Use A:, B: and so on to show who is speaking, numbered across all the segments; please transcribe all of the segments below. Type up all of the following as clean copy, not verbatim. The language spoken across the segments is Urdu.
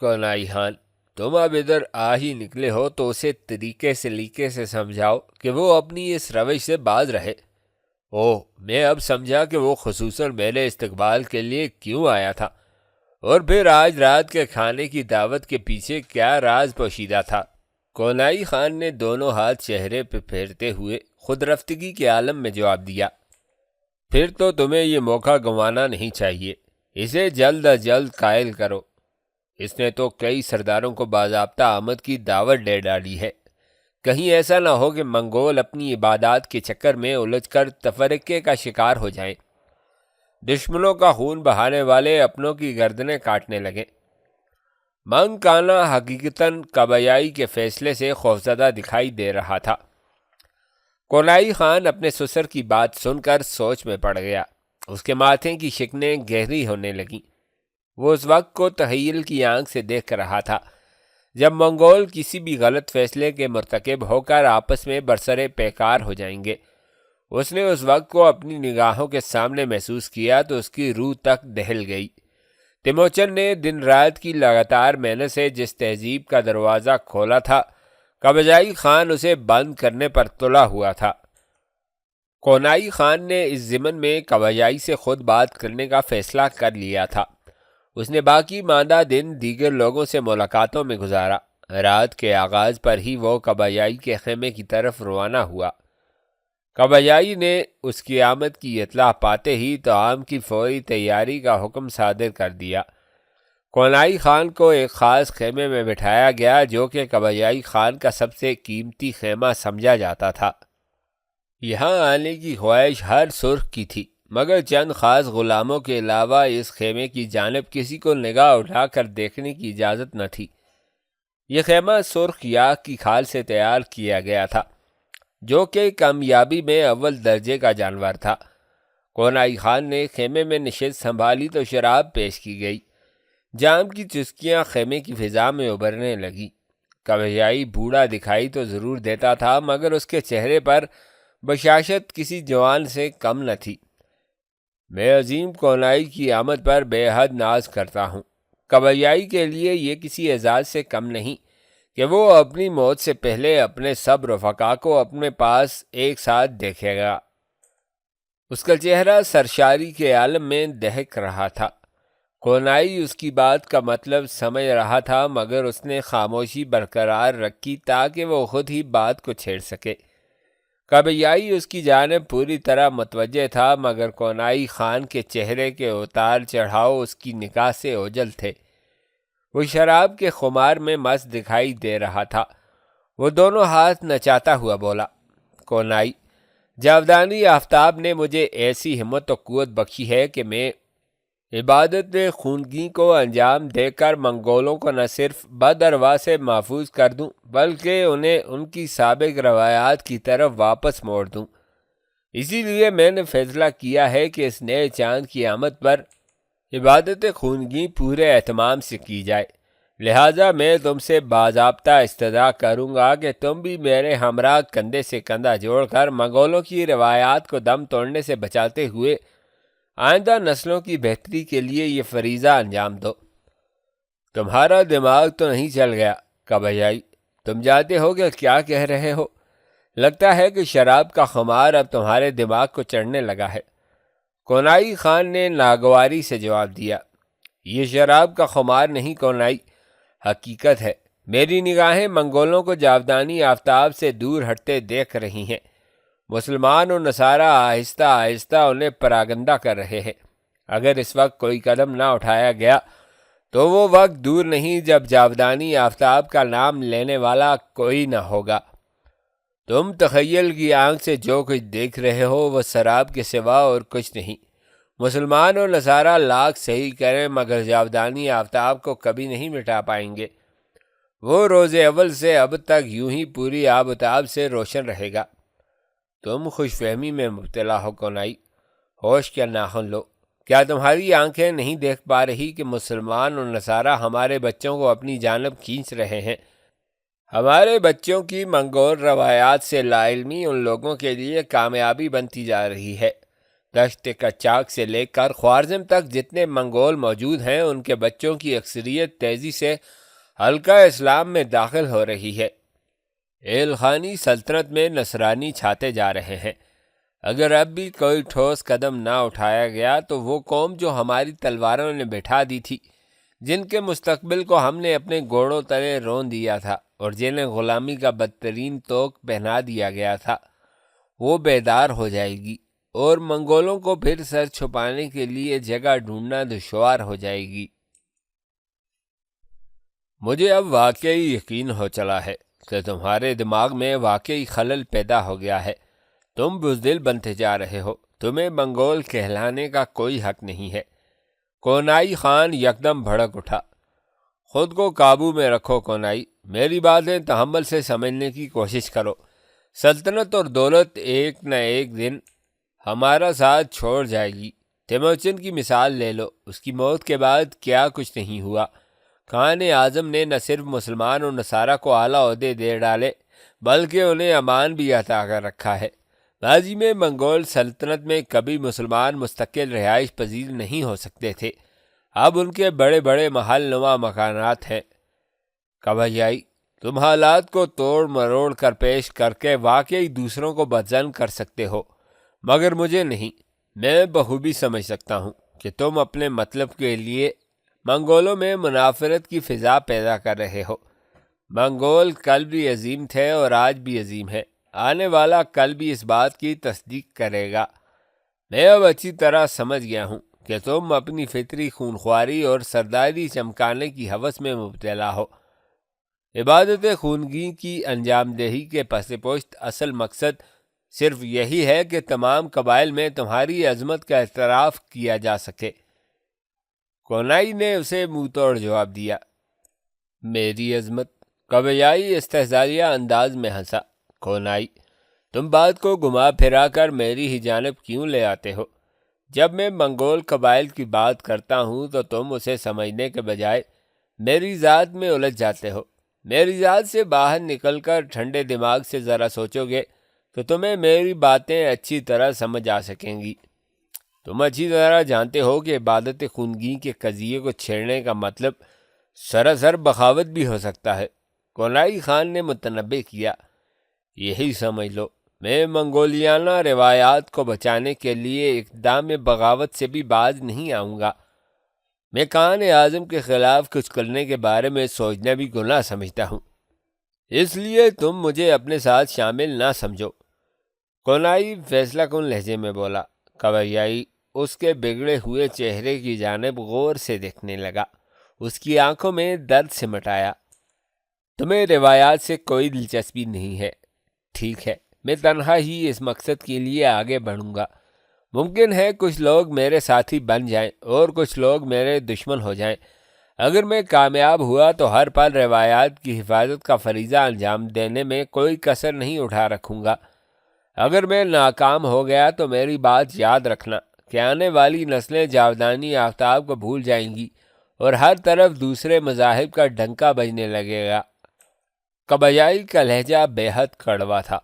A: کونائی خان، تم اب ادھر آ ہی نکلے ہو تو اسے طریقے سلیقے سے سمجھاؤ کہ وہ اپنی اس روش سے باز رہے۔ اوہ، میں اب سمجھا کہ وہ خصوصاً میرے استقبال کے لیے کیوں آیا تھا، اور پھر آج رات کے کھانے کی دعوت کے پیچھے کیا راز پوشیدہ تھا۔ کونائی خان نے دونوں ہاتھ چہرے پہ پھیرتے ہوئے خود رفتگی کے عالم میں جواب دیا، پھر تو تمہیں یہ موقع گنوانا نہیں چاہیے، اسے جلد از جلد قائل کرو۔ اس نے تو کئی سرداروں کو باضابطہ آمد کی دعوت دے ڈالی ہے، کہیں ایسا نہ ہو کہ منگول اپنی عبادات کے چکر میں الجھ کر تفرقے کا شکار ہو جائیں، دشمنوں کا خون بہانے والے اپنوں کی گردنیں کاٹنے لگیں۔ منگ کانا حقیقتاً کبیائی کے فیصلے سے خوفزدہ دکھائی دے رہا تھا۔ کونائی خان اپنے سسر کی بات سن کر سوچ میں پڑ گیا، اس کے ماتھے کی شکنیں گہری ہونے لگیں۔ وہ اس وقت کو تخیل کی آنکھ سے دیکھ رہا تھا جب منگول کسی بھی غلط فیصلے کے مرتکب ہو کر آپس میں برسر پیکار ہو جائیں گے۔ اس نے اس وقت کو اپنی نگاہوں کے سامنے محسوس کیا تو اس کی روح تک دہل گئی۔ تیموچن نے دن رات کی لگاتار محنت سے جس تہذیب کا دروازہ کھولا تھا، قبضائی خان اسے بند کرنے پر تلا ہوا تھا۔ کونائی خان نے اس ضمن میں قبضائی سے خود بات کرنے کا فیصلہ کر لیا تھا۔ اس نے باقی ماندہ دن دیگر لوگوں سے ملاقاتوں میں گزارا۔ رات کے آغاز پر ہی وہ قبضائی کے خیمے کی طرف روانہ ہوا۔ قبضائی نے اس کی آمد کی اطلاع پاتے ہی طعام کی فوری تیاری کا حکم صادر کر دیا۔ کونائی خان کو ایک خاص خیمے میں بٹھایا گیا جو کہ قبضائی خان کا سب سے قیمتی خیمہ سمجھا جاتا تھا۔ یہاں آنے کی خواہش ہر سرخ کی تھی، مگر چند خاص غلاموں کے علاوہ اس خیمے کی جانب کسی کو نگاہ اٹھا کر دیکھنے کی اجازت نہ تھی۔ یہ خیمہ سرخ یاک کی کھال سے تیار کیا گیا تھا، جو کہ کامیابی میں اول درجے کا جانور تھا۔ کونائی خان نے خیمے میں نشست سنبھالی تو شراب پیش کی گئی۔ جام کی چسکیاں خیمے کی فضا میں ابھرنے لگی۔ قبضائی بوڑھا دکھائی تو ضرور دیتا تھا، مگر اس کے چہرے پر بشاشت کسی جوان سے کم نہ تھی۔ میں عظیم کونائی کی آمد پر بے حد ناز کرتا ہوں۔ قبضائی کے لیے یہ کسی اعزاز سے کم نہیں کہ وہ اپنی موت سے پہلے اپنے سب رفقا کو اپنے پاس ایک ساتھ دیکھے گا۔ اس کا چہرہ سرشاری کے عالم میں دہک رہا تھا۔ کونائی اس کی بات کا مطلب سمجھ رہا تھا، مگر اس نے خاموشی برقرار رکھی تاکہ وہ خود ہی بات کو چھیڑ سکے۔ قبضائی اس کی جانب پوری طرح متوجہ تھا، مگر کونائی خان کے چہرے کے اتار چڑھاؤ اس کی نگاہ سے اوجھل تھے۔ وہ شراب کے خمار میں مست دکھائی دے رہا تھا۔ وہ دونوں ہاتھ نچاتا ہوا بولا، کونائی، جاودانی آفتاب نے مجھے ایسی ہمت و قوت بخشی ہے کہ میں عبادت خونگی کو انجام دے کر منگولوں کو نہ صرف بداروا سے محفوظ کر دوں بلکہ انہیں ان کی سابق روایات کی طرف واپس موڑ دوں۔ اسی لیے میں نے فیصلہ کیا ہے کہ اس نئے چاند کی آمد پر عبادت خونگی پورے اہتمام سے کی جائے، لہٰذا میں تم سے باضابطہ استدعا کروں گا کہ تم بھی میرے ہمراہ کندھے سے کندھا جوڑ کر منگولوں کی روایات کو دم توڑنے سے بچاتے ہوئے آئندہ نسلوں کی بہتری کے لیے یہ فریضہ انجام دو۔ تمہارا دماغ تو نہیں چل گیا قبضائی؟ تم جانتے ہو کہ کیا کہہ رہے ہو؟ لگتا ہے کہ شراب کا خمار اب تمہارے دماغ کو چڑھنے لگا ہے۔ کونائی خان نے ناگواری سے جواب دیا، یہ شراب کا خمار نہیں کونائی، حقیقت ہے۔ میری نگاہیں منگولوں کو جاودانی آفتاب سے دور ہٹتے دیکھ رہی ہیں۔ مسلمان و نصارہ آہستہ آہستہ انہیں پراگندہ کر رہے ہیں۔ اگر اس وقت کوئی قدم نہ اٹھایا گیا تو وہ وقت دور نہیں جب جاودانی آفتاب کا نام لینے والا کوئی نہ ہوگا۔ تم تخیل کی آنکھ سے جو کچھ دیکھ رہے ہو وہ شراب کے سوا اور کچھ نہیں۔ مسلمان و نصارہ لاکھ صحیح کریں مگر جاودانی آفتاب کو کبھی نہیں مٹا پائیں گے۔ وہ روز اول سے اب تک یوں ہی پوری آب و تاب سے روشن رہے گا۔ تم خوش فہمی میں مبتلا ہو کونائی، ہوش کے ناخن لو۔ کیا تمہاری آنکھیں نہیں دیکھ پا رہی کہ مسلمان اور نصارہ ہمارے بچوں کو اپنی جانب کھینچ رہے ہیں؟ ہمارے بچوں کی منگول روایات سے لا علمی ان لوگوں کے لیے کامیابی بنتی جا رہی ہے۔ دشت کچاک سے لے کر خوارزم تک جتنے منگول موجود ہیں ان کے بچوں کی اکثریت تیزی سے حلقہ اسلام میں داخل ہو رہی ہے۔ ایلخانی سلطنت میں نصرانی چھاتے جا رہے ہیں۔ اگر اب بھی کوئی ٹھوس قدم نہ اٹھایا گیا تو وہ قوم جو ہماری تلواروں نے بٹھا دی تھی، جن کے مستقبل کو ہم نے اپنے گھوڑوں تلے رون دیا تھا اور جنہیں غلامی کا بدترین طوق پہنا دیا گیا تھا، وہ بیدار ہو جائے گی اور منگولوں کو پھر سر چھپانے کے لیے جگہ ڈھونڈنا دشوار ہو جائے گی۔ مجھے اب واقعی یقین ہو چلا ہے کہ تمہارے دماغ میں واقعی خلل پیدا ہو گیا ہے۔ تم بزدل بنتے جا رہے ہو، تمہیں منگول کہلانے کا کوئی حق نہیں ہے۔ کونائی خان یکدم بھڑک اٹھا۔ خود کو قابو میں رکھو کونائی، میری باتیں تحمل سے سمجھنے کی کوشش کرو۔ سلطنت اور دولت ایک نہ ایک دن ہمارا ساتھ چھوڑ جائے گی۔ تیموچن کی مثال لے لو، اس کی موت کے بعد کیا کچھ نہیں ہوا۔ خان اعظم نے نہ صرف مسلمان اور نصارہ کو اعلیٰ عہدے دے ڈالے بلکہ انہیں امان بھی عطا کر رکھا ہے۔ ماضی میں منگول سلطنت میں کبھی مسلمان مستقل رہائش پذیر نہیں ہو سکتے تھے، اب ان کے بڑے بڑے محل نما مکانات ہیں۔ کبھیائی، تم حالات کو توڑ مروڑ کر پیش کر کے واقعی دوسروں کو بدظن کر سکتے ہو، مگر مجھے نہیں۔ میں بخوبی سمجھ سکتا ہوں کہ تم اپنے مطلب کے لیے منگولوں میں منافرت کی فضا پیدا کر رہے ہو۔ منگول کل بھی عظیم تھے اور آج بھی عظیم ہے، آنے والا کل بھی اس بات کی تصدیق کرے گا۔ میں اب اچھی طرح سمجھ گیا ہوں کہ تم اپنی فطری خونخواری اور سرداری چمکانے کی ہوس میں مبتلا ہو۔ عبادت خونگی کی انجام دہی کے پس پشت اصل مقصد صرف یہی ہے کہ تمام قبائل میں تمہاری عظمت کا اعتراف کیا جا سکے۔ کونائی نے اسے منہ توڑ جواب دیا۔ میری عظمت؟ کبیائی استہزائیہ انداز میں ہنسا۔ کونائی، تم بات کو گھما پھرا کر میری ہی جانب کیوں لے آتے ہو؟ جب میں منگول قبائل کی بات کرتا ہوں تو تم اسے سمجھنے کے بجائے میری ذات میں الجھ جاتے ہو۔ میری ذات سے باہر نکل کر ٹھنڈے دماغ سے ذرا سوچو گے تو تمہیں میری باتیں اچھی طرح سمجھ آ سکیں گی۔ تم اچھی طرح جانتے ہو کہ عبادت خونگی کے قضیے کو چھیڑنے کا مطلب سراسر بغاوت بھی ہو سکتا ہے۔ کونائی خان نے متنبہ کیا۔ یہی سمجھ لو، میں منگولیانہ روایات کو بچانے کے لیے اقدام بغاوت سے بھی باز نہیں آؤں گا۔ میں خان اعظم کے خلاف کچھ کرنے کے بارے میں سوچنا بھی گناہ سمجھتا ہوں، اس لیے تم مجھے اپنے ساتھ شامل نہ سمجھو۔ کونائی فیصلہ کن لہجے میں بولا۔ کبیائی اس کے بگڑے ہوئے چہرے کی جانب غور سے دیکھنے لگا، اس کی آنکھوں میں درد سمٹ آیا۔ تمہیں روایات سے کوئی دلچسپی نہیں ہے، ٹھیک ہے، میں تنہا ہی اس مقصد کے لیے آگے بڑھوں گا۔ ممکن ہے کچھ لوگ میرے ساتھی بن جائیں اور کچھ لوگ میرے دشمن ہو جائیں۔ اگر میں کامیاب ہوا تو ہر پل روایات کی حفاظت کا فریضہ انجام دینے میں کوئی کسر نہیں اٹھا رکھوں گا۔ اگر میں ناکام ہو گیا تو میری بات یاد رکھنا کہ آنے والی نسلیں جاودانی آفتاب کو بھول جائیں گی اور ہر طرف دوسرے مذاہب کا ڈنکا بجنے لگے گا۔ کبیائی کا لہجہ بے حد کڑوا تھا۔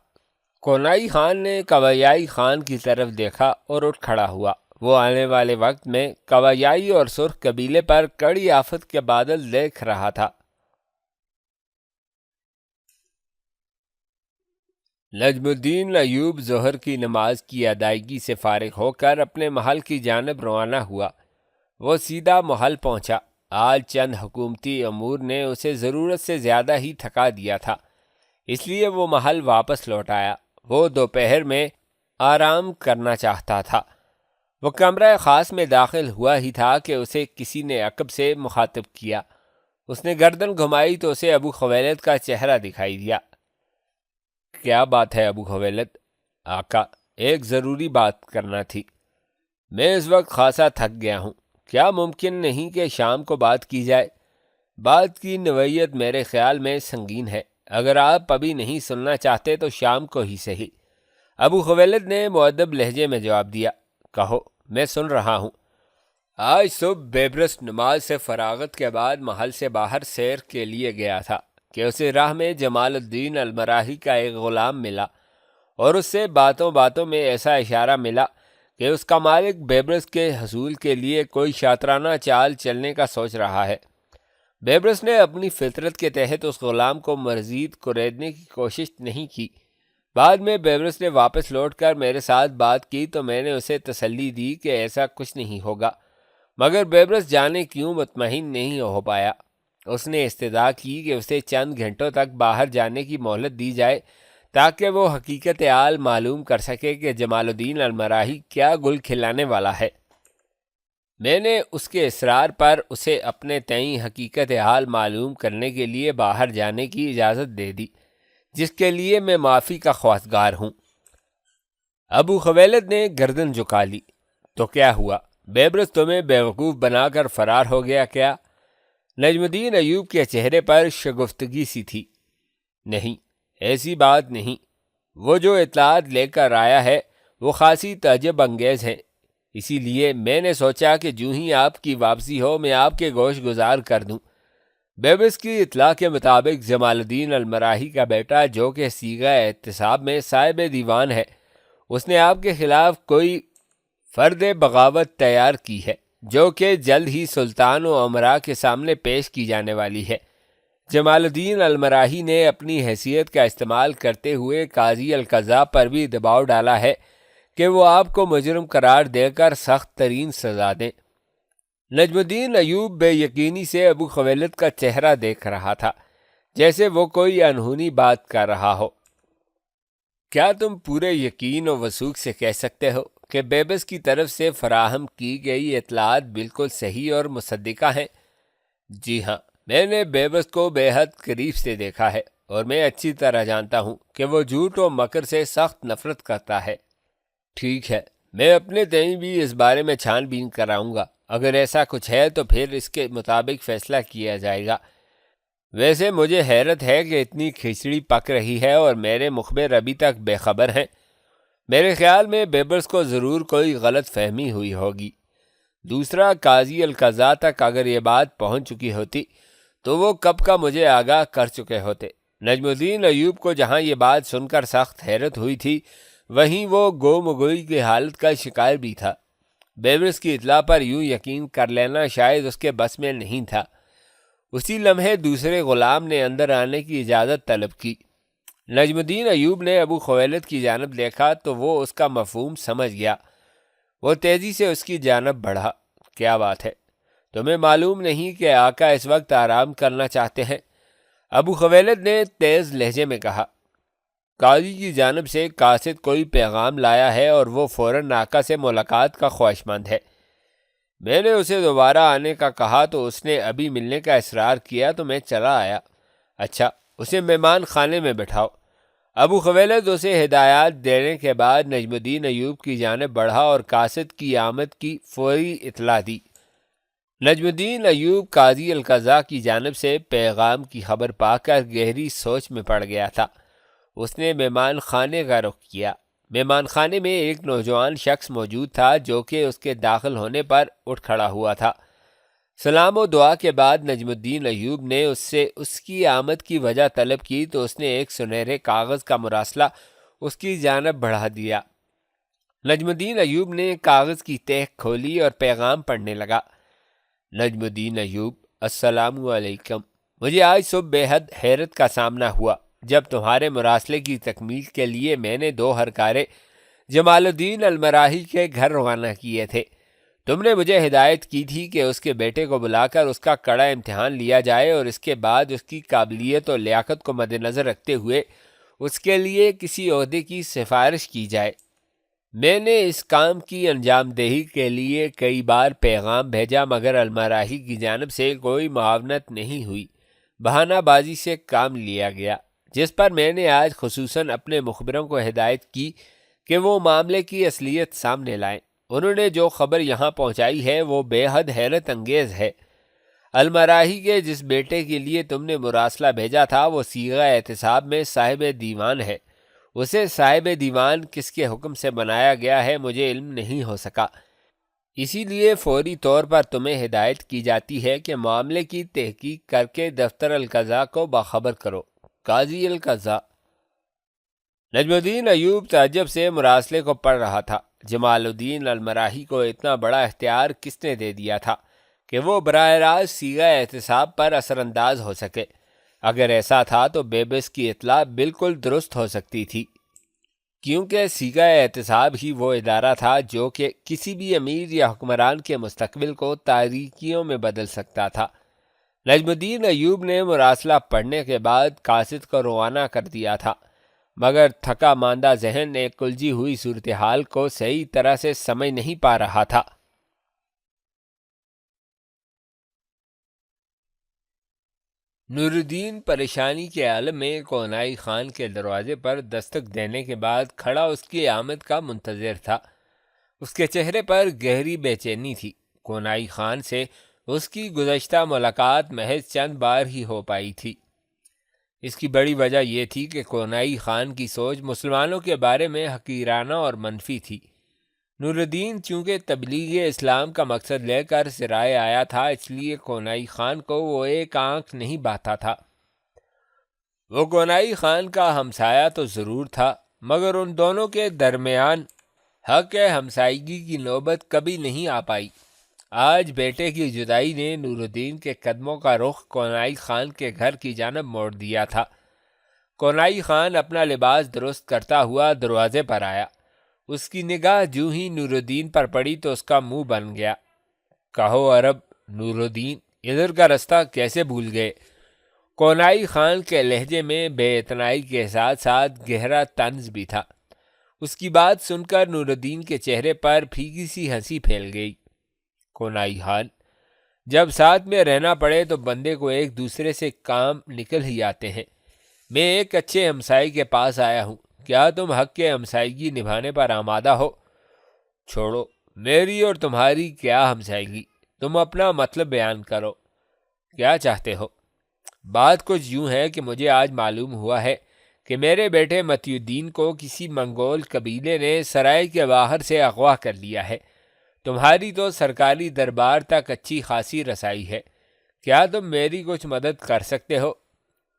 A: کونائی خان نے کبیائی خان کی طرف دیکھا اور اٹھ کھڑا ہوا۔ وہ آنے والے وقت میں کبیائی اور سرخ قبیلے پر کڑی آفت کے بادل دیکھ رہا تھا۔ نجم الدین ایوب ظہر کی نماز کی ادائیگی سے فارغ ہو کر اپنے محل کی جانب روانہ ہوا۔ وہ سیدھا محل پہنچا۔ آج چند حکومتی امور نے اسے ضرورت سے زیادہ ہی تھکا دیا تھا، اس لیے وہ محل واپس لوٹ آیا۔ وہ دوپہر میں آرام کرنا چاہتا تھا۔ وہ کمرہ خاص میں داخل ہوا ہی تھا کہ اسے کسی نے عقب سے مخاطب کیا۔ اس نے گردن گھمائی تو اسے ابو خویلد کا چہرہ دکھائی دیا۔ کیا بات ہے ابو خویلد؟ آقا، ایک ضروری بات کرنا تھی۔ میں اس وقت خاصا تھک گیا ہوں، کیا ممکن نہیں کہ شام کو بات کی جائے؟ بات کی نوعیت میرے خیال میں سنگین ہے، اگر آپ ابھی نہیں سننا چاہتے تو شام کو ہی صحیح۔ ابو خویلد نے مؤدب لہجے میں جواب دیا۔ کہو، میں سن رہا ہوں۔ آج صبح بیبرس نماز سے فراغت کے بعد محل سے باہر سیر کے لیے گیا تھا کہ اسے راہ میں جمال الدین المراحی کا ایک غلام ملا اور اس سے باتوں باتوں میں ایسا اشارہ ملا کہ اس کا مالک بیبرس کے حصول کے لیے کوئی شاطرانہ چال چلنے کا سوچ رہا ہے۔ بیبرس نے اپنی فطرت کے تحت اس غلام کو مزید کریدنے کی کوشش نہیں کی۔ بعد میں بیبرس نے واپس لوٹ کر میرے ساتھ بات کی تو میں نے اسے تسلی دی کہ ایسا کچھ نہیں ہوگا، مگر بیبرس جانے کیوں مطمئن نہیں ہو پایا۔ اس نے استدعا کی کہ اسے چند گھنٹوں تک باہر جانے کی مہلت دی جائے تاکہ وہ حقیقت حال معلوم کر سکے کہ جمال الدین المراحی کیا گل کھلانے والا ہے۔ میں نے اس کے اصرار پر اسے اپنے تئیں حقیقت حال معلوم کرنے کے لیے باہر جانے کی اجازت دے دی، جس کے لیے میں معافی کا خواستگار ہوں۔ ابو خویلد نے گردن جھکا لی۔ تو کیا ہوا؟ بیبرس تمہیں بیوقوف بنا کر فرار ہو گیا کیا؟ نجم الدین ایوب کے چہرے پر شگفتگی سی تھی۔ نہیں، ایسی بات نہیں۔ وہ جو اطلاعات لے کر آیا ہے وہ خاصی تعجب انگیز ہیں، اسی لیے میں نے سوچا کہ جو ہی آپ کی واپسی ہو میں آپ کے گوش گزار کر دوں۔ بیبرس کی اطلاع کے مطابق جمال الدین المراحی کا بیٹا، جو کہ صیغہ احتساب میں صاحب دیوان ہے، اس نے آپ کے خلاف کوئی فرد بغاوت تیار کی ہے جو کہ جلد ہی سلطان و امراء کے سامنے پیش کی جانے والی ہے۔ جمال الدین المراحی نے اپنی حیثیت کا استعمال کرتے ہوئے قاضی القضاء پر بھی دباؤ ڈالا ہے کہ وہ آپ کو مجرم قرار دے کر سخت ترین سزا دیں۔ نجم الدین ایوب بے یقینی سے ابو خویلد کا چہرہ دیکھ رہا تھا، جیسے وہ کوئی انہونی بات کر رہا ہو۔ کیا تم پورے یقین و وثوق سے کہہ سکتے ہو کہ بیبرس کی طرف سے فراہم کی گئی اطلاعات بالکل صحیح اور مصدقہ ہیں؟ جی ہاں، میں نے بیبرس کو بے حد قریب سے دیکھا ہے اور میں اچھی طرح جانتا ہوں کہ وہ جھوٹ و مکر سے سخت نفرت کرتا ہے۔ ٹھیک ہے، میں اپنے تئیں بھی اس بارے میں چھان بین کراؤں گا۔ اگر ایسا کچھ ہے تو پھر اس کے مطابق فیصلہ کیا جائے گا۔ ویسے مجھے حیرت ہے کہ اتنی کھچڑی پک رہی ہے اور میرے مخبر ابھی تک بے خبر ہیں۔ میرے خیال میں بیبرس کو ضرور کوئی غلط فہمی ہوئی ہوگی۔ دوسرا، قاضی القضاء تک اگر یہ بات پہنچ چکی ہوتی تو وہ کب کا مجھے آگاہ کر چکے ہوتے۔ نجم الدین ایوب کو جہاں یہ بات سن کر سخت حیرت ہوئی تھی، وہیں وہ گو مگوئی کی حالت کا شکار بھی تھا۔ بیبرس کی اطلاع پر یوں یقین کر لینا شاید اس کے بس میں نہیں تھا۔ اسی لمحے دوسرے غلام نے اندر آنے کی اجازت طلب کی۔ نجم الدین ایوب نے ابو خویلد کی جانب دیکھا تو وہ اس کا مفہوم سمجھ گیا۔ وہ تیزی سے اس کی جانب بڑھا۔ کیا بات ہے؟ تمہیں معلوم نہیں کہ آقا اس وقت آرام کرنا چاہتے ہیں؟ ابو خویلد نے تیز لہجے میں کہا۔ قاضی کی جانب سے قاصد کوئی پیغام لایا ہے اور وہ فوراً آقا سے ملاقات کا خواہشمند ہے۔ میں نے اسے دوبارہ آنے کا کہا تو اس نے ابھی ملنے کا اصرار کیا تو میں چلا آیا۔ اچھا، اسے مہمان خانے میں بٹھاؤ۔ ابو خویلد اسے ہدایات دینے کے بعد نجم الدین ایوب کی جانب بڑھا اور قاصد کی آمد کی فوری اطلاع دی۔ نجم الدین ایوب قاضی القضاء کی جانب سے پیغام کی خبر پا کر گہری سوچ میں پڑ گیا تھا۔ اس نے مہمان خانے کا رخ کیا۔ مہمان خانے میں ایک نوجوان شخص موجود تھا جو کہ اس کے داخل ہونے پر اٹھ کھڑا ہوا تھا۔ سلام و دعا کے بعد نجم الدین ایوب نے اس سے اس کی آمد کی وجہ طلب کی تو اس نے ایک سنہرے کاغذ کا مراسلہ اس کی جانب بڑھا دیا۔ نجم الدین ایوب نے کاغذ کی تہ کھولی اور پیغام پڑھنے لگا۔ نجم الدین ایوب، السلام علیکم۔ مجھے آج صبح بے حد حیرت کا سامنا ہوا جب تمہارے مراسلے کی تکمیل کے لیے میں نے 2 ہرکارے جمال الدین المراحی کے گھر روانہ کیے تھے۔ تم نے مجھے ہدایت کی تھی کہ اس کے بیٹے کو بلا کر اس کا کڑا امتحان لیا جائے اور اس کے بعد اس کی قابلیت اور لیاقت کو مد نظر رکھتے ہوئے اس کے لیے کسی عہدے کی سفارش کی جائے۔ میں نے اس کام کی انجام دہی کے لیے کئی بار پیغام بھیجا مگر المراحی کی جانب سے کوئی معاونت نہیں ہوئی۔ بہانہ بازی سے کام لیا گیا، جس پر میں نے آج خصوصاً اپنے مخبروں کو ہدایت کی کہ وہ معاملے کی اصلیت سامنے لائیں۔ انہوں نے جو خبر یہاں پہنچائی ہے وہ بے حد حیرت انگیز ہے۔ المراحی کے جس بیٹے کے لیے تم نے مراسلہ بھیجا تھا وہ صیغہ احتساب میں صاحب دیوان ہے۔ اسے صاحب دیوان کس کے حکم سے بنایا گیا ہے مجھے علم نہیں ہو سکا، اسی لیے فوری طور پر تمہیں ہدایت کی جاتی ہے کہ معاملے کی تحقیق کر کے دفتر القضاء کو باخبر کرو۔ قاضی القضاء۔ نجم الدین ایوب تعجب سے مراسلے کو پڑھ رہا تھا۔ جمال الدین المراحی کو اتنا بڑا اختیار کس نے دے دیا تھا کہ وہ براہ راست صیغہ احتساب پر اثر انداز ہو سکے؟ اگر ایسا تھا تو بیبس کی اطلاع بالکل درست ہو سکتی تھی، کیونکہ صیغہ احتساب ہی وہ ادارہ تھا جو کہ کسی بھی امیر یا حکمران کے مستقبل کو تاریکیوں میں بدل سکتا تھا۔ نجم الدین ایوب نے مراسلہ پڑھنے کے بعد قاصد کو روانہ کر دیا تھا، مگر تھکا ماندہ ذہن ایک الجھی ہوئی صورتحال کو صحیح طرح سے سمجھ نہیں پا رہا تھا۔ نور الدین پریشانی کے عالم میں کونائی خان کے دروازے پر دستک دینے کے بعد کھڑا اس کی آمد کا منتظر تھا۔ اس کے چہرے پر گہری بے چینی تھی۔ کونائی خان سے اس کی گزشتہ ملاقات محض چند بار ہی ہو پائی تھی۔ اس کی بڑی وجہ یہ تھی کہ کونائی خان کی سوچ مسلمانوں کے بارے میں حقیرانہ اور منفی تھی۔ نور الدین چونکہ تبلیغ اسلام کا مقصد لے کر سرائے آیا تھا، اس لیے کونائی خان کو وہ ایک آنکھ نہیں بھاتا تھا۔ وہ کونائی خان کا ہمسایہ تو ضرور تھا، مگر ان دونوں کے درمیان حق ہمسائیگی کی نوبت کبھی نہیں آ پائی۔ آج بیٹے کی جدائی نے نور الدین کے قدموں کا رخ کونائی خان کے گھر کی جانب موڑ دیا تھا۔ کونائی خان اپنا لباس درست کرتا ہوا دروازے پر آیا۔ اس کی نگاہ جو ہی نور الدین پر پڑی تو اس کا منہ بن گیا۔ کہو عرب، نور الدین ادھر کا رستہ کیسے بھول گئے؟ کونائی خان کے لہجے میں بے اعتنائی کے ساتھ ساتھ گہرا طنز بھی تھا۔ اس کی بات سن کر نور الدین کے چہرے پر پھیکی سی ہنسی پھیل گئی۔ کونائی خان، جب ساتھ میں رہنا پڑے تو بندے کو ایک دوسرے سے کام نکل ہی آتے ہیں۔ میں ایک اچھے ہمسائے کے پاس آیا ہوں، کیا تم حق کے ہمسائیگی نبھانے پر آمادہ ہو؟ چھوڑو میری اور تمہاری کیا ہمسائیگی، تم اپنا مطلب بیان کرو، کیا چاہتے ہو؟ بات کچھ یوں ہے کہ مجھے آج معلوم ہوا ہے کہ میرے بیٹے متی الدین کو کسی منگول قبیلے نے سرائے کے باہر سے اغوا کر لیا ہے۔ تمہاری تو سرکاری دربار تک اچھی خاصی رسائی ہے، کیا تم میری کچھ مدد کر سکتے ہو؟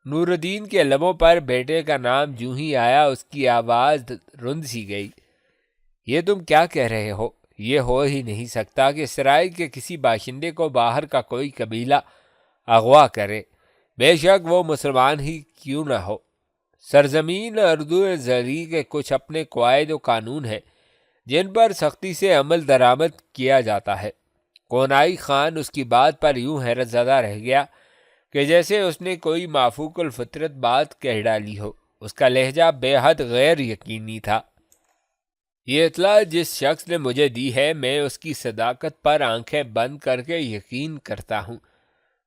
A: نور الدین کے لبوں پر بیٹے کا نام جو ہی آیا اس کی آواز رند سی گئی۔ یہ تم کیا کہہ رہے ہو؟ یہ ہو ہی نہیں سکتا کہ سرائے کے کسی باشندے کو باہر کا کوئی قبیلہ اغوا کرے، بے شک وہ مسلمان ہی کیوں نہ ہو۔ سرزمین اردو زرعی کے کچھ اپنے قواعد و قانون ہیں جن پر سختی سے عمل درآمد کیا جاتا ہے۔ کونائی خان اس کی بات پر یوں حیرت زدہ رہ گیا کہ جیسے اس نے کوئی مافوق الفطرت بات کہہ ڈالی ہو۔ اس کا لہجہ بے حد غیر یقینی تھا۔ یہ اطلاع جس شخص نے مجھے دی ہے، میں اس کی صداقت پر آنکھیں بند کر کے یقین کرتا ہوں۔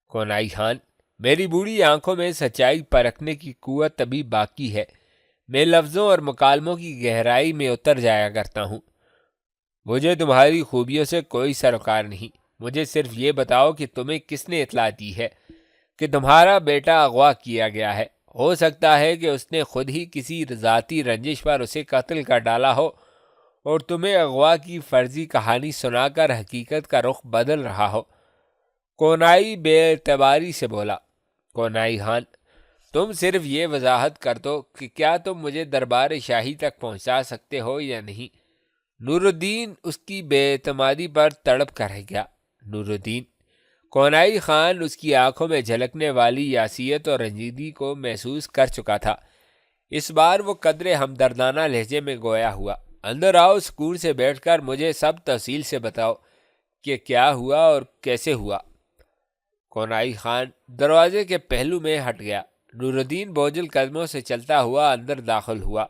A: کونائی خان، میری بوڑھی آنکھوں میں سچائی پرکھنے کی قوت ابھی باقی ہے۔ میں لفظوں اور مکالموں کی گہرائی میں اتر جایا کرتا ہوں۔ مجھے تمہاری خوبیوں سے کوئی سروکار نہیں، مجھے صرف یہ بتاؤ کہ تمہیں کس نے اطلاع دی ہے کہ تمہارا بیٹا اغوا کیا گیا ہے؟ ہو سکتا ہے کہ اس نے خود ہی کسی ذاتی رنجش پر اسے قتل کر ڈالا ہو اور تمہیں اغوا کی فرضی کہانی سنا کر حقیقت کا رخ بدل رہا ہو۔ کونائی بے اعتباری سے بولا۔ کونائی خان، تم صرف یہ وضاحت کر دو کہ کیا تم مجھے دربار شاہی تک پہنچا سکتے ہو یا نہیں۔ نور الدین اس کی بے اعتمادی پر تڑپ کر رہ گیا۔ نور الدین، کونائی خان اس کی آنکھوں میں جھلکنے والی یاسیت اور رنجیدگی کو محسوس کر چکا تھا۔ اس بار وہ قدرے ہمدردانہ لہجے میں گویا ہوا۔ اندر آؤ، سکون سے بیٹھ کر مجھے سب تفصیل سے بتاؤ کہ کیا ہوا اور کیسے ہوا۔ کونائی خان دروازے کے پہلو میں ہٹ گیا۔ نور الدین بوجھل قدموں سے چلتا ہوا اندر داخل ہوا۔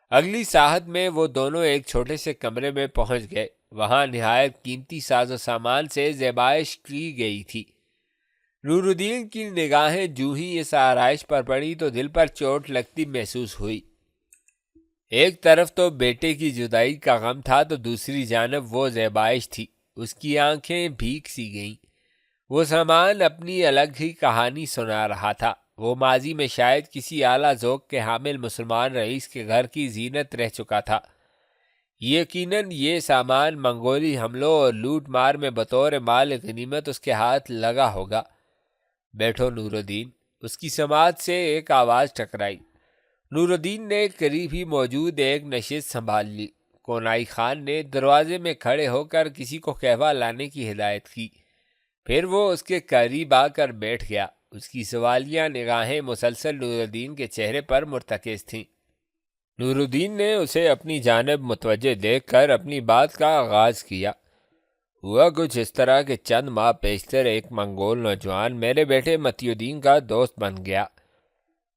A: اگلی ساحت میں وہ دونوں ایک چھوٹے سے کمرے میں پہنچ گئے۔ وہاں نہایت قیمتی ساز و سامان سے زیبائش کی گئی تھی۔ نور الدین کی نگاہیں جو ہی اس آرائش پر پڑی تو دل پر چوٹ لگتی محسوس ہوئی۔ ایک طرف تو بیٹے کی جدائی کا غم تھا تو دوسری جانب وہ زیبائش تھی۔ اس کی آنکھیں بھیگ سی گئیں۔ وہ سامان اپنی الگ ہی کہانی سنا رہا تھا۔ وہ ماضی میں شاید کسی اعلیٰ ذوق کے حامل مسلمان رئیس کے گھر کی زینت رہ چکا تھا۔ یقیناً یہ سامان منگولی حملوں اور لوٹ مار میں بطور مال غنیمت اس کے ہاتھ لگا ہوگا۔ بیٹھو نور الدین، اس کی سماعت سے ایک آواز ٹکرائی۔ نور الدین نے قریب ہی موجود ایک نشست سنبھال لی۔ کونائی خان نے دروازے میں کھڑے ہو کر کسی کو قہوہ لانے کی ہدایت کی۔ پھر وہ اس کے قریب آ کر بیٹھ گیا۔ اس کی سوالیہ نگاہیں مسلسل نور الدین کے چہرے پر مرتکز تھیں۔ نور الدین نے اسے اپنی جانب متوجہ دیکھ کر اپنی بات کا آغاز کیا۔ ہوا کچھ اس طرح کہ چند ماہ پیشتر ایک منگول نوجوان میرے بیٹے متی الدین کا دوست بن گیا۔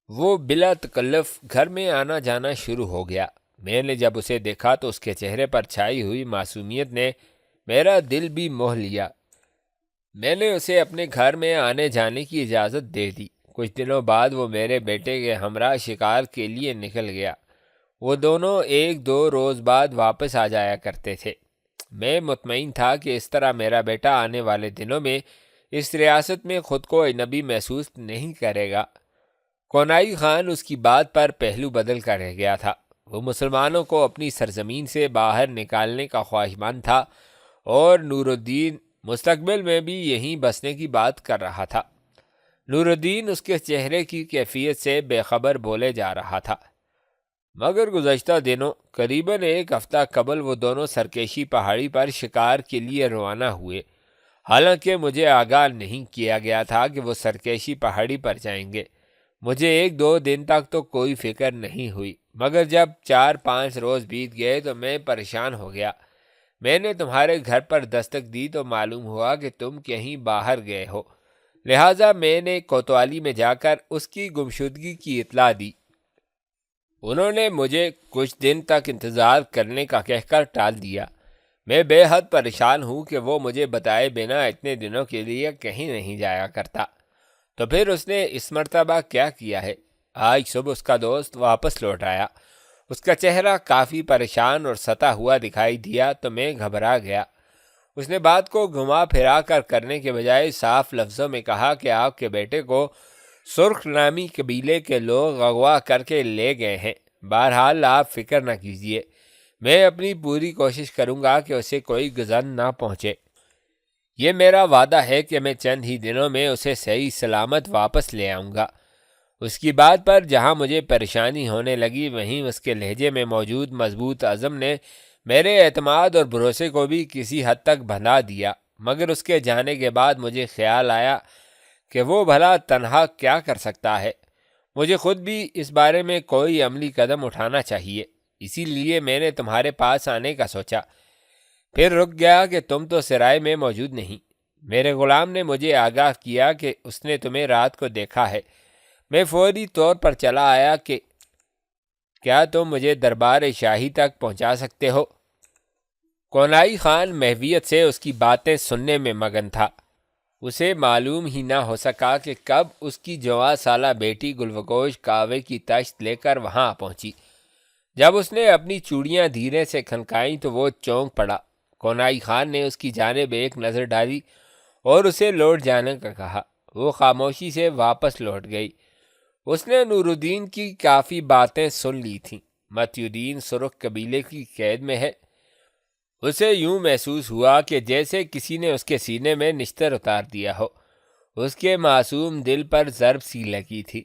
A: وہ بلا تکلف گھر میں آنا جانا شروع ہو گیا۔ میں نے جب اسے دیکھا تو اس کے چہرے پر چھائی ہوئی معصومیت نے میرا دل بھی موہ لیا۔ میں نے اسے اپنے گھر میں آنے جانے کی اجازت دے دی۔ کچھ دنوں بعد وہ میرے بیٹے کے ہمراہ شکار کے لیے نکل گیا۔ وہ دونوں ایک دو روز بعد واپس آ جایا کرتے تھے۔ میں مطمئن تھا کہ اس طرح میرا بیٹا آنے والے دنوں میں اس ریاست میں خود کو اجنبی محسوس نہیں کرے گا۔ کونائی خان اس کی بات پر پہلو بدل کر رہ گیا تھا۔ وہ مسلمانوں کو اپنی سرزمین سے باہر نکالنے کا خواہشمند تھا اور نور الدین مستقبل میں بھی یہیں بسنے کی بات کر رہا تھا۔ نور الدین اس کے چہرے کی کیفیت سے بے خبر بولے جا رہا تھا۔ مگر گزشتہ دنوں قریباً ایک ہفتہ قبل وہ دونوں سرکیشی پہاڑی پر شکار کے لیے روانہ ہوئے۔ حالانکہ مجھے آگاہ نہیں کیا گیا تھا کہ وہ سرکیشی پہاڑی پر جائیں گے۔ مجھے ایک دو دن تک تو کوئی فکر نہیں ہوئی، مگر جب 4-5 روز بیت گئے تو میں پریشان ہو گیا۔ میں نے تمہارے گھر پر دستک دی تو معلوم ہوا کہ تم کہیں باہر گئے ہو، لہٰذا میں نے کوتوالی میں جا کر اس کی گمشدگی کی اطلاع دی۔ انہوں نے مجھے کچھ دن تک انتظار کرنے کا کہہ کر ٹال دیا۔ میں بے حد پریشان ہوں کہ وہ مجھے بتائے بنا اتنے دنوں کے لیے کہیں نہیں جایا کرتا۔ تو پھر اس نے اس مرتبہ کیا کیا ہے؟ آج صبح اس کا دوست واپس لوٹ آیا۔ اس کا چہرہ کافی پریشان اور ستا ہوا دکھائی دیا تو میں گھبرا گیا۔ اس نے بات کو گھما پھرا کر کرنے کے بجائے صاف لفظوں میں کہا کہ آپ کے بیٹے کو سرخ نامی قبیلے کے لوگ اغوا کر کے لے گئے ہیں۔ بہرحال آپ فکر نہ کیجیے، میں اپنی پوری کوشش کروں گا کہ اسے کوئی گزن نہ پہنچے۔ یہ میرا وعدہ ہے کہ میں چند ہی دنوں میں اسے صحیح سلامت واپس لے آؤں گا۔ اس کی بات پر جہاں مجھے پریشانی ہونے لگی وہیں اس کے لہجے میں موجود مضبوط عزم نے میرے اعتماد اور بھروسے کو بھی کسی حد تک بندھا دیا۔ مگر اس کے جانے کے بعد مجھے خیال آیا کہ وہ بھلا تنہا کیا کر سکتا ہے۔ مجھے خود بھی اس بارے میں کوئی عملی قدم اٹھانا چاہیے، اسی لیے میں نے تمہارے پاس آنے کا سوچا۔ پھر رک گیا کہ تم تو سرائے میں موجود نہیں۔ میرے غلام نے مجھے آگاہ کیا کہ اس نے تمہیں رات کو دیکھا ہے۔ میں فوری طور پر چلا آیا کہ کیا تم مجھے دربار شاہی تک پہنچا سکتے ہو؟ کونائی خان محویت سے اس کی باتیں سننے میں مگن تھا۔ اسے معلوم ہی نہ ہو سکا کہ کب اس کی جوان سالہ بیٹی گلوگوش کاوے کی تشت لے کر وہاں پہنچی۔ جب اس نے اپنی چوڑیاں دھیرے سے کھنکائیں تو وہ چونک پڑا۔ کونائی خان نے اس کی جانب ایک نظر ڈالی اور اسے لوٹ جانے کا کہا۔ وہ خاموشی سے واپس لوٹ گئی۔ اس نے نور الدین کی کافی باتیں سن لی تھیں۔ متی الدین سرخ قبیلے کی قید میں ہے۔ اسے یوں محسوس ہوا کہ جیسے کسی نے اس کے سینے میں نشتر اتار دیا ہو۔ اس کے معصوم دل پر ضرب سی لگی تھی۔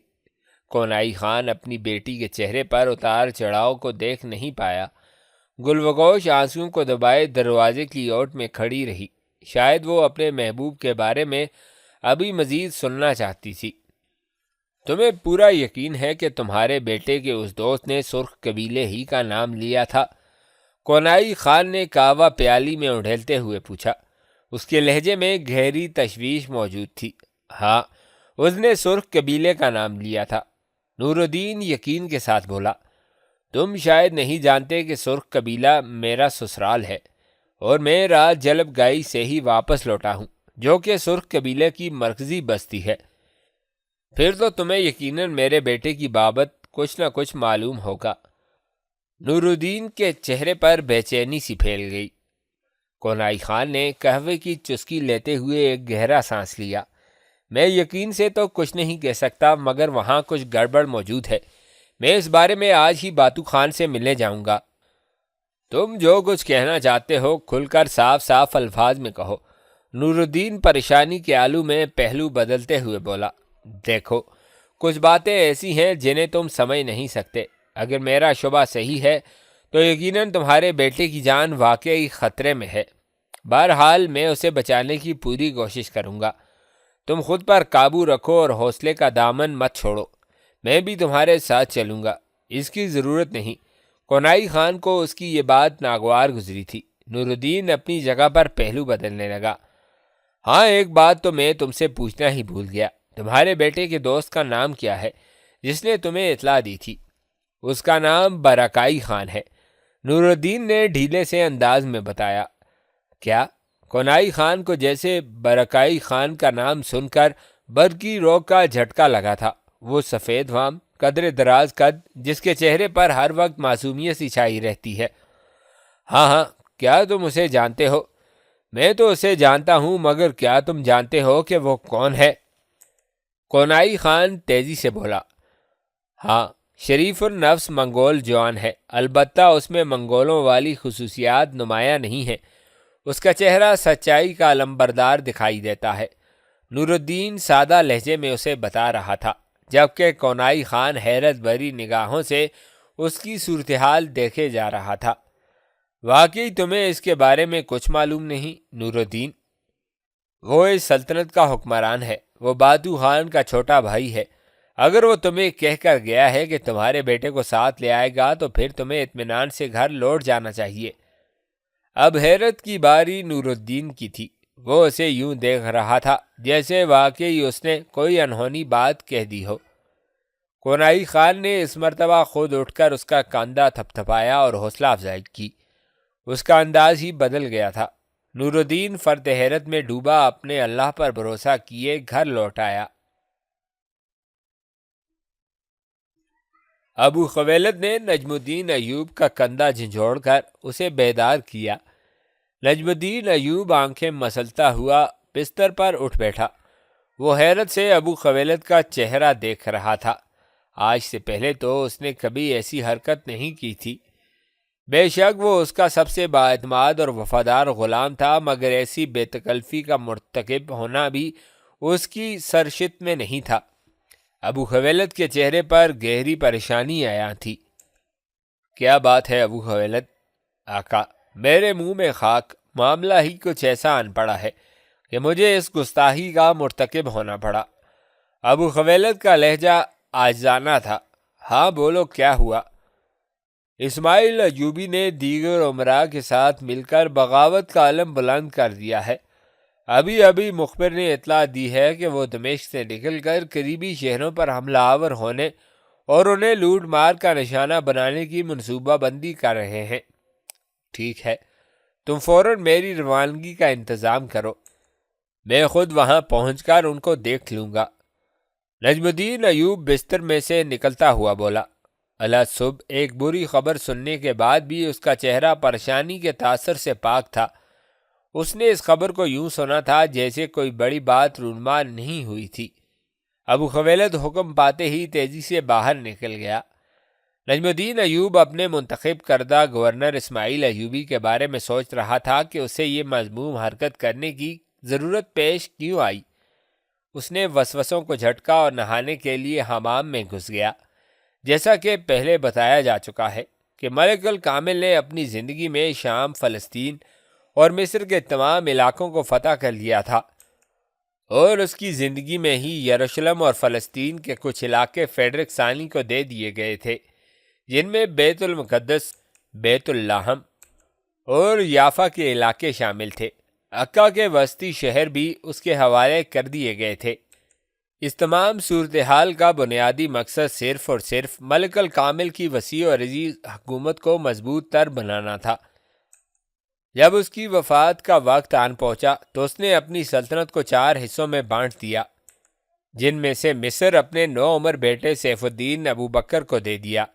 A: کونائی خان اپنی بیٹی کے چہرے پر اتار چڑھاؤ کو دیکھ نہیں پایا۔ گلوگوش آنسوؤں کو دبائے دروازے کی اوٹ میں کھڑی رہی۔ شاید وہ اپنے محبوب کے بارے میں ابھی مزید سننا چاہتی تھی۔ تمہیں پورا یقین ہے کہ تمہارے بیٹے کے اس دوست نے سرخ قبیلے ہی کا نام لیا تھا؟ کونائی خان نے کعوہ پیالی میں اڑھیلتے ہوئے پوچھا۔ اس کے لہجے میں گہری تشویش موجود تھی۔ ہاں، اس نے سرخ قبیلے کا نام لیا تھا، نور الدین یقین کے ساتھ بولا۔ تم شاید نہیں جانتے کہ سرخ قبیلہ میرا سسرال ہے اور میں رات جلب گائی سے ہی واپس لوٹا ہوں، جو کہ سرخ قبیلے کی مرکزی بستی ہے۔ پھر تو تمہیں یقیناً میرے بیٹے کی بابت کچھ نہ کچھ معلوم ہوگا۔ نور الدین کے چہرے پر بے چینی سی پھیل گئی۔ کونائی خان نے قہوے کی چسکی لیتے ہوئے ایک گہرا سانس لیا۔ میں یقین سے تو کچھ نہیں کہہ سکتا، مگر وہاں کچھ گڑبڑ موجود ہے۔ میں اس بارے میں آج ہی باتو خان سے ملنے جاؤں گا۔ تم جو کچھ کہنا چاہتے ہو کھل کر صاف صاف الفاظ میں کہو۔ نور الدین پریشانی کے آلو میں پہلو بدلتے ہوئے بولا۔ دیکھو، کچھ باتیں ایسی ہیں جنہیں تم سمجھ نہیں سکتے۔ اگر میرا شبہ صحیح ہے تو یقیناً تمہارے بیٹے کی جان واقعی خطرے میں ہے۔ بہرحال میں اسے بچانے کی پوری کوشش کروں گا۔ تم خود پر قابو رکھو اور حوصلے کا دامن مت چھوڑو۔ میں بھی تمہارے ساتھ چلوں گا، اس کی ضرورت نہیں۔ کونائی خان کو اس کی یہ بات ناگوار گزری تھی۔ نور الدین اپنی جگہ پر پہلو بدلنے لگا۔ ہاں، ایک بات تو میں تم سے پوچھنا ہی بھول گیا۔ تمہارے بیٹے کے دوست کا نام کیا ہے جس نے تمہیں اطلاع دی تھی؟ اس کا نام برکائی خان ہے، نور الدین نے ڈھیلے سے انداز میں بتایا۔ کیا؟ کونائی خان کو جیسے برکائی خان کا نام سن کر برقی روک کا جھٹکا لگا تھا۔ وہ سفید فام، قدر دراز قد، جس کے چہرے پر ہر وقت معصومیت سی چھائی رہتی ہے۔ ہاں ہاں، کیا تم اسے جانتے ہو؟ میں تو اسے جانتا ہوں، مگر کیا تم جانتے ہو کہ وہ کون ہے؟ کونائی خان تیزی سے بولا۔ ہاں، شریف النفس منگول جوان ہے، البتہ اس میں منگولوں والی خصوصیات نمایاں نہیں ہیں۔ اس کا چہرہ سچائی کا علمبردار دکھائی دیتا ہے، نور الدین سادہ لہجے میں اسے بتا رہا تھا، جبکہ کونائی خان حیرت بھری نگاہوں سے اس کی صورتحال دیکھے جا رہا تھا۔ واقعی تمہیں اس کے بارے میں کچھ معلوم نہیں نور الدین؟ وہ اس سلطنت کا حکمران ہے، وہ باتو خان کا چھوٹا بھائی ہے۔ اگر وہ تمہیں کہہ کر گیا ہے کہ تمہارے بیٹے کو ساتھ لے آئے گا تو پھر تمہیں اطمینان سے گھر لوٹ جانا چاہیے۔ اب حیرت کی باری نور الدین کی تھی۔ وہ اسے یوں دیکھ رہا تھا جیسے واقعی اس نے کوئی انہونی بات کہہ دی ہو۔ کونائی خان نے اس مرتبہ خود اٹھ کر اس کا کاندھا تھپتھپایا اور حوصلہ افزائی کی۔ اس کا انداز ہی بدل گیا تھا۔ نور الدین فرد حیرت میں ڈوبا اپنے اللہ پر بھروسہ کیے گھر لوٹ آیا۔ ابو خویلد نے نجم الدین ایوب کا کندھا جھنجھوڑ کر اسے بیدار کیا۔ نجم الدین ایوب آنکھیں مسلتا ہوا بستر پر اٹھ بیٹھا۔ وہ حیرت سے ابو خویلد کا چہرہ دیکھ رہا تھا۔ آج سے پہلے تو اس نے کبھی ایسی حرکت نہیں کی تھی۔ بے شک وہ اس کا سب سے بااعتماد اور وفادار غلام تھا، مگر ایسی بے تکلفی کا مرتکب ہونا بھی اس کی سرشت میں نہیں تھا۔ ابو خویلد کے چہرے پر گہری پریشانی آیا تھی۔ کیا بات ہے ابو خویلد؟ آقا، میرے منہ میں خاک، معاملہ ہی کچھ ایسا ان پڑا ہے کہ مجھے اس گستاخی کا مرتکب ہونا پڑا۔ ابو خویلد کا لہجہ عاجزانہ تھا۔ ہاں بولو، کیا ہوا؟ اسماعیل ایوبی نے دیگر امراء کے ساتھ مل کر بغاوت کا علم بلند کر دیا ہے۔ ابھی مخبر نے اطلاع دی ہے کہ وہ دمشق سے نکل کر قریبی شہروں پر حملہ آور ہونے اور انہیں لوٹ مار کا نشانہ بنانے کی منصوبہ بندی کر رہے ہیں۔ ٹھیک ہے، تم فوراً میری روانگی کا انتظام کرو، میں خود وہاں پہنچ کر ان کو دیکھ لوں گا۔ نجم الدین ایوب بستر میں سے نکلتا ہوا بولا۔ صبح ایک بری خبر سننے کے بعد بھی اس کا چہرہ پریشانی کے تاثر سے پاک تھا۔ اس نے اس خبر کو یوں سنا تھا جیسے کوئی بڑی بات رونما نہیں ہوئی تھی۔ ابو خویلد حکم پاتے ہی تیزی سے باہر نکل گیا۔ نجم الدین ایوب اپنے منتخب کردہ گورنر اسماعیل ایوبی کے بارے میں سوچ رہا تھا کہ اسے یہ مذموم حرکت کرنے کی ضرورت پیش کیوں آئی۔ اس نے وسوسوں کو جھٹکا اور نہانے کے لیے حمام میں گھس گیا۔ جیسا کہ پہلے بتایا جا چکا ہے کہ ملک الکامل نے اپنی زندگی میں شام، فلسطین اور مصر کے تمام علاقوں کو فتح کر لیا تھا، اور اس کی زندگی میں ہی یروشلم اور فلسطین کے کچھ علاقے فیڈرک ثانی کو دے دیے گئے تھے، جن میں بیت المقدس، بیت اللحم اور یافا کے علاقے شامل تھے۔ عکا کے وسطی شہر بھی اس کے حوالے کر دیے گئے تھے۔ اس تمام صورتحال کا بنیادی مقصد صرف اور صرف ملک الکامل کی وسیع اور عزیز حکومت کو مضبوط تر بنانا تھا۔ جب اس کی وفات کا وقت آن پہنچا تو اس نے اپنی سلطنت کو 4 حصوں میں بانٹ دیا، جن میں سے مصر اپنے نوعمر بیٹے سیف الدین ابو بکر کو دے دیا،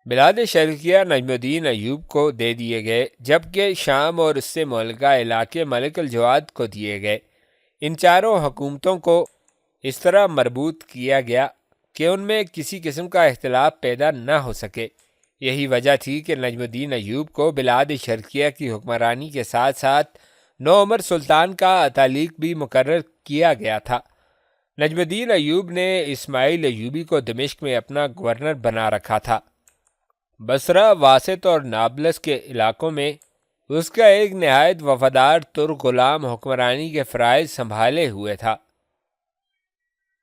A: بلاد شرقیہ نجم الدین ایوب کو دے دیے گئے، جبکہ شام اور اس سے معلقہ علاقے ملک الجواد کو دیے گئے۔ ان چاروں حکومتوں کو اس طرح مربوط کیا گیا کہ ان میں کسی قسم کا اختلاف پیدا نہ ہو سکے۔ یہی وجہ تھی کہ نجم الدین ایوب کو بلاد شرقیہ کی حکمرانی کے ساتھ ساتھ نوعمر سلطان کا تعلق بھی مقرر کیا گیا تھا۔ نجم الدین ایوب نے اسماعیل ایوبی کو دمشق میں اپنا گورنر بنا رکھا تھا، بصرہ، واسط اور نابلس کے علاقوں میں اس کا ایک نہایت وفادار ترک غلام حکمرانی کے فرائض سنبھالے ہوئے تھا۔